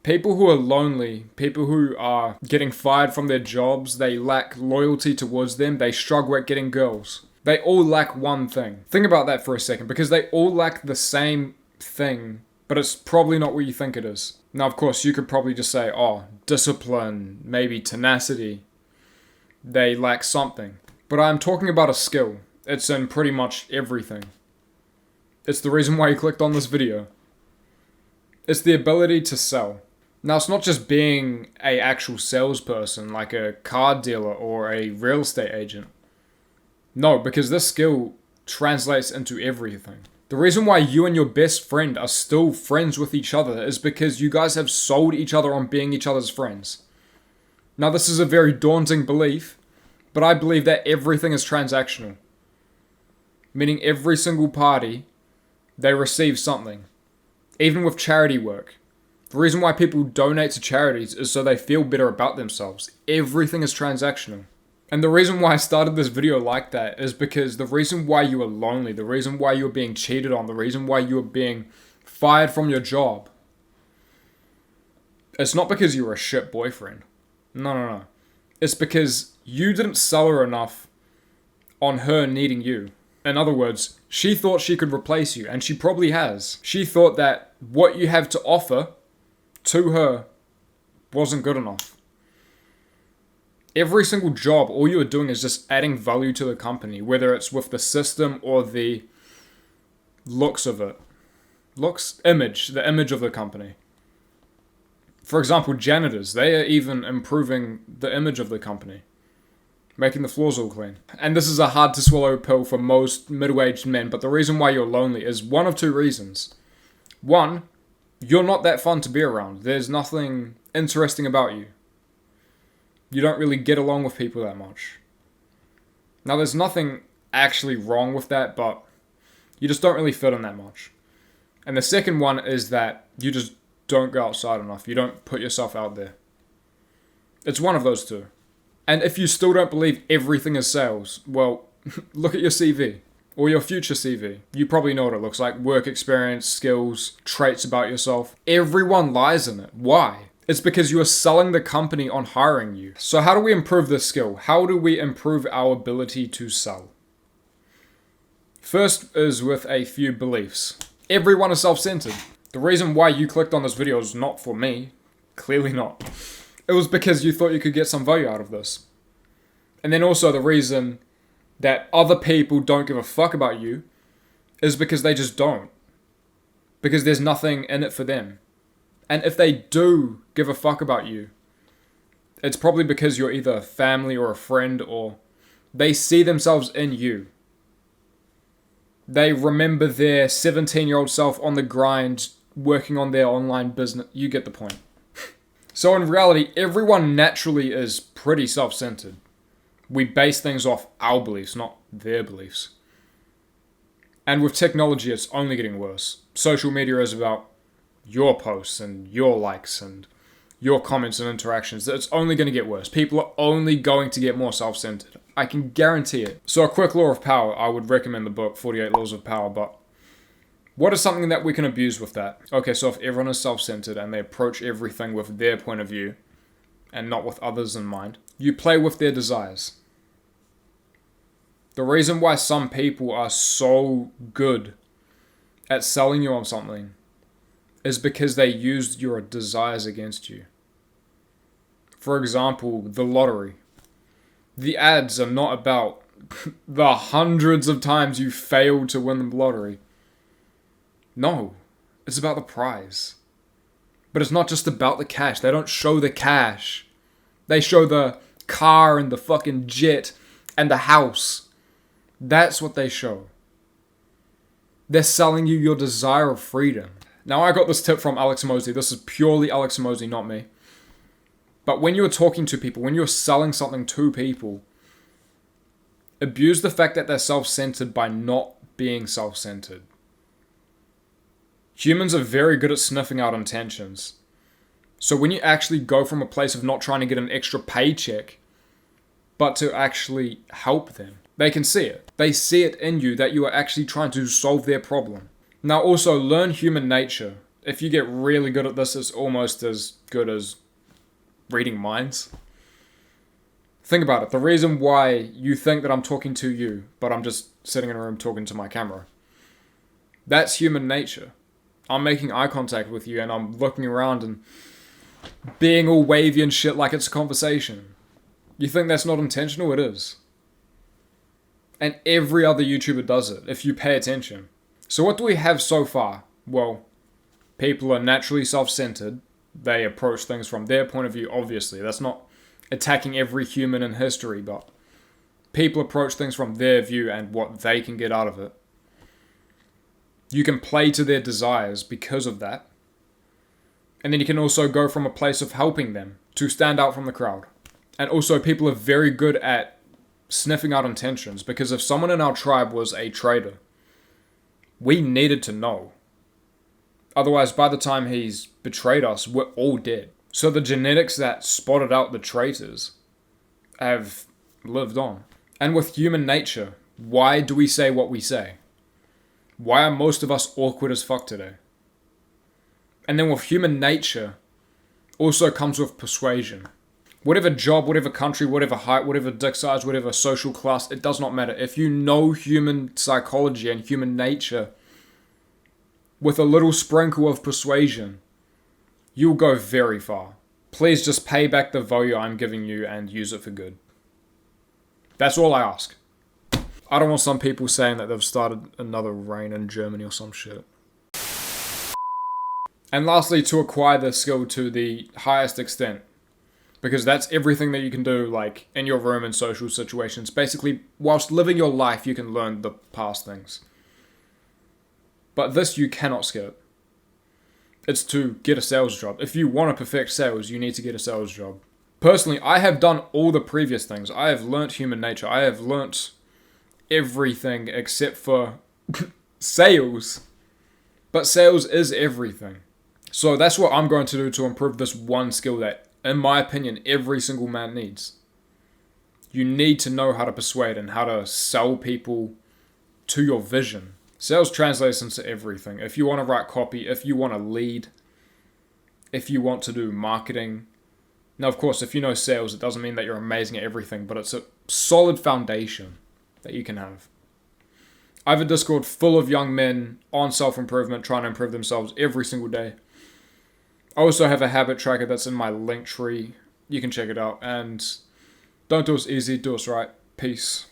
People who are lonely, people who are getting fired from their jobs, they lack loyalty towards them, they struggle at getting girls. They all lack one thing. Think about that for a second, because they all lack the same thing, but it's probably not what you think it is. Now, of course, you could probably just say, oh, discipline, maybe tenacity. They lack something. But I'm talking about a skill. It's in pretty much everything. It's the reason why you clicked on this video. It's the ability to sell. Now, it's not just being an actual salesperson, like a car dealer or a real estate agent. No, because this skill translates into everything. The reason why you and your best friend are still friends with each other is because you guys have sold each other on being each other's friends. Now, this is a very daunting belief, but I believe that everything is transactional. Meaning every single party, they receive something. Even with charity work. The reason why people donate to charities is so they feel better about themselves. Everything is transactional. And the reason why I started this video like that is because the reason why you are lonely, the reason why you are being cheated on, the reason why you are being fired from your job, it's not because you were a shit boyfriend. No. It's because you didn't sell her enough on her needing you. In other words, she thought she could replace you, and she probably has. She thought that what you have to offer to her wasn't good enough. Every single job, all you are doing is just adding value to the company, whether it's with the system or the looks of it. The image of the company. For example, janitors, they are even improving the image of the company. Making the floors all clean. And this is a hard to swallow pill for most middle-aged men, but the reason why you're lonely is one of two reasons. One, you're not that fun to be around. There's nothing interesting about you. You don't really get along with people that much. Now, there's nothing actually wrong with that, but you just don't really fit in that much. And the second one is that you just don't go outside enough. You don't put yourself out there. It's one of those two. And if you still don't believe everything is sales, well, look at your CV. Or your future CV. You probably know what it looks like. Work experience, skills, traits about yourself. Everyone lies in it. Why? It's because you are selling the company on hiring you. So how do we improve this skill? How do we improve our ability to sell? First is with a few beliefs. Everyone is self-centered. The reason why you clicked on this video is not for me. Clearly not. It was because you thought you could get some value out of this. And then also the reason that other people don't give a fuck about you is because they just don't. Because there's nothing in it for them. And if they do give a fuck about you, it's probably because you're either a family or a friend, or they see themselves in you. They remember their 17-year-old self on the grind, working on their online business. You get the point. So in reality, everyone naturally is pretty self-centered. We base things off our beliefs, not their beliefs. And with technology, it's only getting worse. Social media is about your posts and your likes and your comments and interactions. It's only going to get worse. People are only going to get more self-centered. I can guarantee it. So a quick law of power, I would recommend the book, 48 Laws of Power, but what is something that we can abuse with that? Okay, so if everyone is self-centered and they approach everything with their point of view and not with others in mind, you play with their desires. The reason why some people are so good at selling you on something is because they used your desires against you. For example, the lottery. The ads are not about the hundreds of times you failed to win the lottery. No, it's about the prize. But it's not just about the cash. They don't show the cash. They show the car and the fucking jet and the house. That's what they show. They're selling you your desire of freedom. Now, I got this tip from Alex Mosley. This is purely Alex Mosley, not me. But when you're talking to people, when you're selling something to people, abuse the fact that they're self-centered by not being self-centered. Humans are very good at sniffing out intentions. So when you actually go from a place of not trying to get an extra paycheck, but to actually help them, they can see it. They see it in you that you are actually trying to solve their problem. Now also, learn human nature. if you get really good at this, it's almost as good as reading minds. Think about it. The reason why you think that I'm talking to you, but I'm just sitting in a room talking to my camera, that's human nature. I'm making eye contact with you and I'm looking around and being all wavy and shit like it's a conversation. You think that's not intentional? It is. And every other YouTuber does it, if you pay attention. So what do we have so far? Well, people are naturally self-centered. They approach things from their point of view, obviously. That's not attacking every human in history, but people approach things from their view and what they can get out of it. You can play to their desires because of that. And then you can also go from a place of helping them to stand out from the crowd. And also people are very good at sniffing out intentions, because if someone in our tribe was a traitor, we needed to know. Otherwise, by the time he's betrayed us, we're all dead. So the genetics that spotted out the traitors have lived on. And with human nature, why do we say what we say? Why are most of us awkward as fuck today? And then with human nature, also comes with persuasion. Whatever job, whatever country, whatever height, whatever dick size, whatever social class, it does not matter. If you know human psychology and human nature, with a little sprinkle of persuasion, you'll go very far. Please just pay back the value I'm giving you and use it for good. That's all I ask. I don't want some people saying that they've started another reign in Germany or some shit. And lastly, to acquire the skill to the highest extent, because that's everything that you can do, like in your room in social situations. Basically, whilst living your life, you can learn the past things. But this you cannot skip. It's to get a sales job. If you want to perfect sales, you need to get a sales job. Personally, I have done all the previous things. I have learnt human nature. I have learnt everything except for sales. But sales is everything. So that's what I'm going to do to improve this one skill that, in my opinion, every single man needs. You need to know how to persuade and how to sell people to your vision. Sales translates into everything. If you want to write copy, if you want to lead, if you want to do marketing. Now, of course, if you know sales, it doesn't mean that you're amazing at everything, but it's a solid foundation that you can have. I have a Discord full of young men on self-improvement, trying to improve themselves every single day. I also have a habit tracker that's in my link tree. You can check it out. And don't do us easy, do us right. Peace.